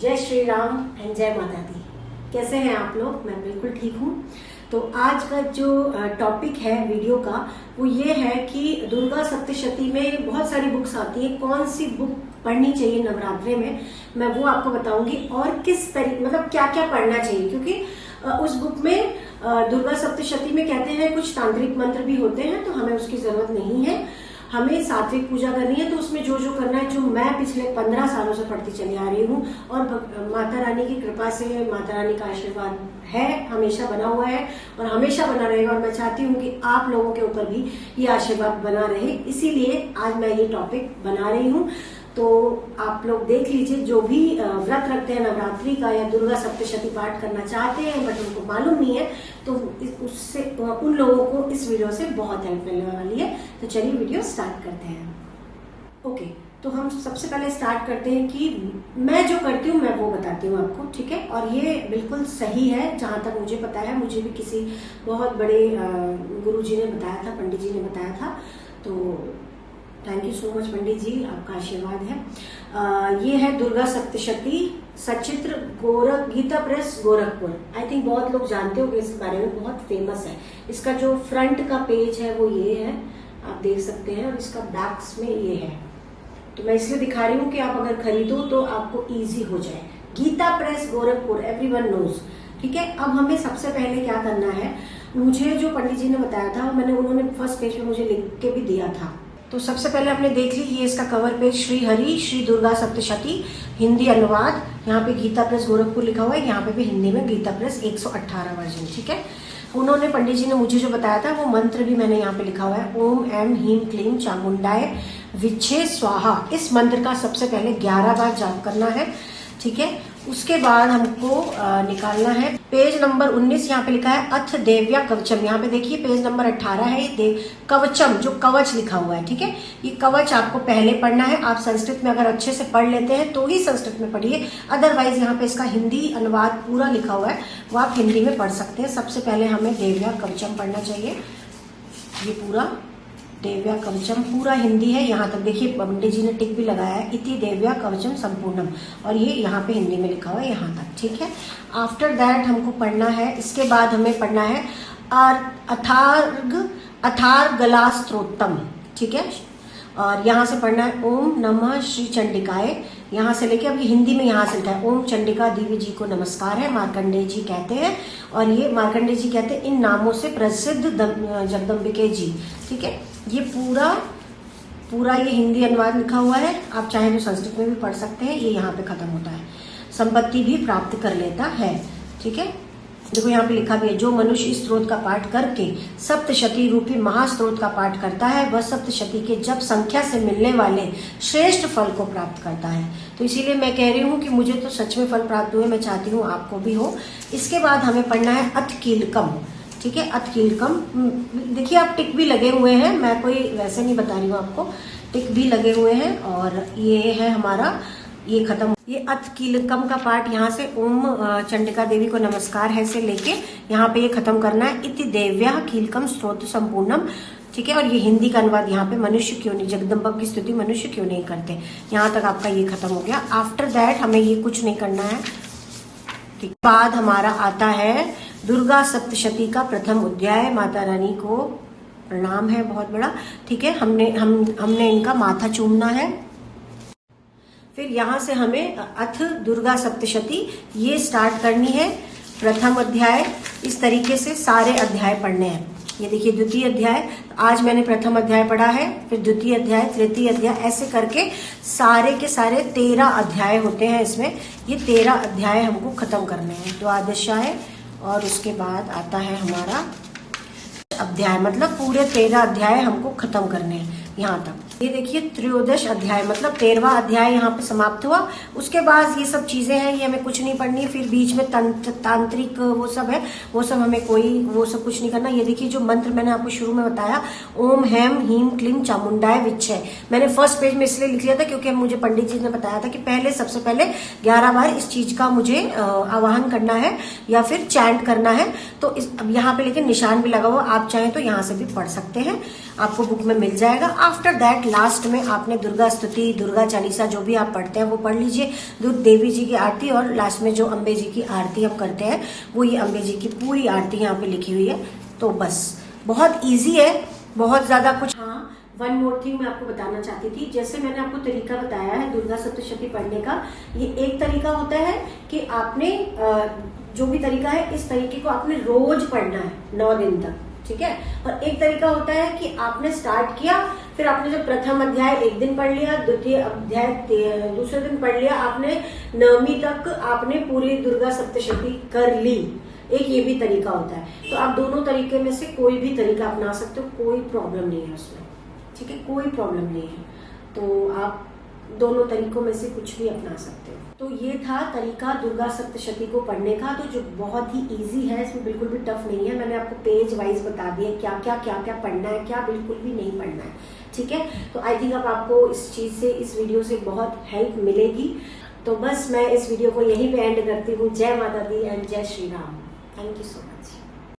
जय श्री राम एंड जय माता दी। कैसे हैं आप लोग? मैं बिल्कुल ठीक हूँ। तो आज का जो टॉपिक है वीडियो का वो ये है कि दुर्गा सप्तशती में बहुत सारी बुक्स आती हैं, कौन सी बुक पढ़नी चाहिए नवरात्रे में, मैं वो आपको बताऊंगी और किस तरीके मतलब क्या क्या पढ़ना चाहिए, क्योंकि उस बुक में दुर्गा सप्तशती में कहते हैं कुछ तांत्रिक मंत्र भी होते हैं, तो हमें उसकी जरूरत नहीं है। हमें सात्विक पूजा करनी है, तो उसमें जो जो करना है, जो मैं पिछले 15 सालों से पढ़ती चली आ रही हूँ और माता रानी की कृपा से, माता रानी का आशीर्वाद है, हमेशा बना हुआ है और हमेशा बना रहेगा। और मैं चाहती हूँ कि आप लोगों के ऊपर भी ये आशीर्वाद बना रहे, इसीलिए आज मैं ये टॉपिक बना रही हूँ। तो आप लोग देख लीजिए, जो भी व्रत रखते हैं नवरात्रि का या दुर्गा सप्तशती पाठ करना चाहते हैं बट उनको मालूम नहीं है, तो उससे उन लोगों को इस वीडियो से बहुत हेल्प मिलने वाली है। तो चलिए वीडियो स्टार्ट करते हैं। ओके, तो हम सबसे पहले स्टार्ट करते हैं कि मैं जो करती हूँ मैं वो बताती हूँ आपको, ठीक है? और ये बिल्कुल सही है जहाँ तक मुझे पता है। मुझे भी किसी बहुत बड़े गुरुजी ने बताया था, पंडित जी ने बताया था। तो thank you so much Pandit ji, आपका आशीर्वाद है। ये है दुर्गा सप्तशती सचित्र Gita press Gorakhpur. I think बहुत लोग जानते होंगे इस बारे में, बहुत फेमस है। इसका जो फ्रंट का पेज है वो ये है, आप देख सकते हैं, और इसका बैक्स में ये है। तो मैं इसलिए दिखा रही हूँ कि आप अगर खरीदो तो आपको इजी हो जाए। Gita press Gorakhpur, everyone knows, ठीक है? अब हमें सबसे पहले क्या करना है, मुझे जो पंडित जी ने बताया था उन्होंने फर्स्ट पेज पे मुझे लिख के भी दिया था। तो सबसे पहले हमने देख ली, ये इसका कवर पेज, श्री हरि श्री दुर्गा सप्तशती हिंदी अनुवाद। यहाँ पे गीता प्रेस गोरखपुर लिखा हुआ है, यहाँ पे भी हिंदी में गीता प्रेस 118 वर्जन, ठीक है? उन्होंने पंडित जी ने मुझे जो बताया था वो मंत्र भी मैंने यहाँ पे लिखा हुआ है, ओम एम ह्रीम क्लीम चामुंडाय विच्छे स्वाहा। इस मंत्र का सबसे पहले 11 बार जाप करना है, ठीक है? उसके बाद हमको निकालना है पेज नंबर 19, यहाँ पे लिखा है अथ देव्या कवचम। यहाँ पे देखिए पेज नंबर 18 है, ये कवचम, जो कवच लिखा हुआ है, ठीक है? ये कवच आपको पहले पढ़ना है। आप संस्कृत में अगर अच्छे से पढ़ लेते हैं तो ही संस्कृत में पढ़िए, अदरवाइज यहाँ पे इसका हिंदी अनुवाद पूरा लिखा हुआ है, वो आप हिंदी में पढ़ सकते हैं। सबसे पहले हमें देव्या कवचम पढ़ना चाहिए। ये पूरा देव्या कवचम पूरा हिंदी है, यहाँ तक देखिए पंडित जी ने टिक भी लगाया है, इति देव्या कवचम संपूर्णम, और ये यहाँ पे हिंदी में लिखा हुआ है यहाँ तक, ठीक है? आफ्टर दैट हमको पढ़ना है, इसके बाद हमें पढ़ना है अथार्गलास्त्रोत्तम, ठीक है? और यहाँ से पढ़ना है ओम नमः श्री चंडिकाय, यहाँ से लेके, अभी हिंदी में यहाँ से लिखा है ओम चंडिका देवी जी को नमस्कार है, मार्कंडेय जी कहते हैं, और ये मार्कंडेय जी कहते हैं इन नामों से प्रसिद्ध जगदम्बिके जी, ठीक है? ये पूरा ये हिंदी अनुवाद लिखा हुआ है। आप चाहे तो संस्कृत में भी पढ़ सकते हैं। ये यहाँ पे खत्म होता है, संपत्ति भी प्राप्त कर लेता है, ठीक है? देखो यहाँ पे लिखा भी है, जो मनुष्य इस स्त्रोत का पाठ करके सप्तशती रूपी महास्त्रोत का पाठ करता है वह सप्तशती के जप संख्या से मिलने वाले श्रेष्ठ फल को प्राप्त करता है। तो इसीलिए मैं कह रही हूँ कि मुझे तो सच में फल प्राप्त हुए, मैं चाहती हूँ आपको भी हो। इसके बाद हमें पढ़ना है अथकीलकम, ठीक है? अथकीलकम, देखिए आप टिक भी लगे हुए हैं, मैं कोई वैसे नहीं बता रही हूँ आपको, टिक भी लगे हुए हैं। और ये है हमारा, ये खत्म, ये अथकीलकम का पाठ यहाँ से ओम चंडिका देवी को नमस्कार है से लेके यहाँ पे ये खत्म करना है, इति देव्या कीलकम स्तोत्र संपूर्णम, ठीक है? और ये हिंदी का अनुवाद यहाँ पे, मनुष्य क्यों नहीं, जगदम्बा की स्तुति मनुष्य क्यों नहीं करते, यहाँ तक आपका ये खत्म हो गया। आफ्टर दैट हमें ये कुछ नहीं करना है, ठीक? बाद हमारा आता है दुर्गा सप्तशती का प्रथम अध्याय। माता रानी को प्रणाम है बहुत बड़ा, ठीक है? हमने इनका माथा चूमना है। फिर यहाँ से हमें अथ दुर्गा सप्तशती ये स्टार्ट करनी है, प्रथम अध्याय। इस तरीके से सारे अध्याय पढ़ने हैं। ये देखिए द्वितीय अध्याय, आज मैंने प्रथम अध्याय पढ़ा है, फिर द्वितीय अध्याय, तृतीय अध्याय, ऐसे करके सारे के सारे 13 अध्याय होते हैं इसमें। ये 13 अध्याय हमको खत्म करने हैं, द्वादशाय, और उसके बाद आता है हमारा अध्याय, मतलब पूरे 13 अध्याय हमको खत्म करने हैं यहाँ तक। ये देखिए त्रयोदश अध्याय, मतलब 13वां अध्याय यहाँ पे समाप्त हुआ। उसके बाद ये सब चीजें हैं, ये हमें कुछ नहीं पढ़नी है। फिर बीच में तांत्रिक वो सब है, वो सब हमें वो सब कुछ नहीं करना। ये देखिए जो मंत्र मैंने आपको शुरू में बताया, ओम हेम हीम क्लीम चामुंडाय विच्छे, मैंने फर्स्ट पेज में इसलिए लिख लिया था क्योंकि मुझे पंडित जी ने बताया था कि सबसे पहले 11 बार इस चीज का मुझे आवाहन करना है या फिर चैंट करना है। तो अब यहाँ पे लेकिन निशान भी लगा हुआ, आप चाहें तो यहाँ से भी पढ़ सकते हैं, आपको बुक में मिल जाएगा। आफ्टर दैट लास्ट में आपने दुर्गा स्तुति, दुर्गा चालीसा जो भी आप पढ़ते हैं वो पढ़ लीजिए, देवी जी की आरती, और लास्ट में जो अम्बे जी की आरती हम करते हैं वो ये अम्बे जी की पूरी आरती यहाँ पे लिखी हुई है। तो बस बहुत इजी है, बहुत ज्यादा कुछ। हाँ, वन मोर थिंग मैं आपको बताना चाहती थी। जैसे मैंने आपको तरीका बताया है दुर्गा सप्तशती पढ़ने का, ये एक तरीका होता है कि आपने जो भी तरीका है इस तरीके को आपने रोज पढ़ना है 9 दिन तक, ठीक है। और एक तरीका होता है कि आपने स्टार्ट किया, फिर आपने जो प्रथम अध्याय एक दिन पढ़ लिया, द्वितीय अध्याय दूसरे दिन पढ़ लिया, आपने 9वीं तक आपने पूरी दुर्गा सप्तशती कर ली। एक ये भी तरीका होता है। तो आप दोनों तरीके में से कोई भी तरीका अपना सकते हो, कोई प्रॉब्लम नहीं है उसमें, ठीक है, कोई प्रॉब्लम नहीं है। तो आप दोनों तरीकों में से कुछ भी अपना सकते हो। तो ये था तरीका दुर्गा सप्तशती को पढ़ने का, तो जो बहुत ही इजी है, इसमें बिल्कुल भी टफ नहीं है। मैंने आपको पेज वाइज बता दिया क्या क्या पढ़ना है, क्या बिल्कुल भी नहीं पढ़ना है, ठीक है। तो आई थिंक अब आपको इस चीज से, इस वीडियो से बहुत हेल्प मिलेगी। तो बस मैं इस वीडियो को यहीं पे एंड करती हूँ। जय माता दी एंड जय Shri Ram. Thank you so much.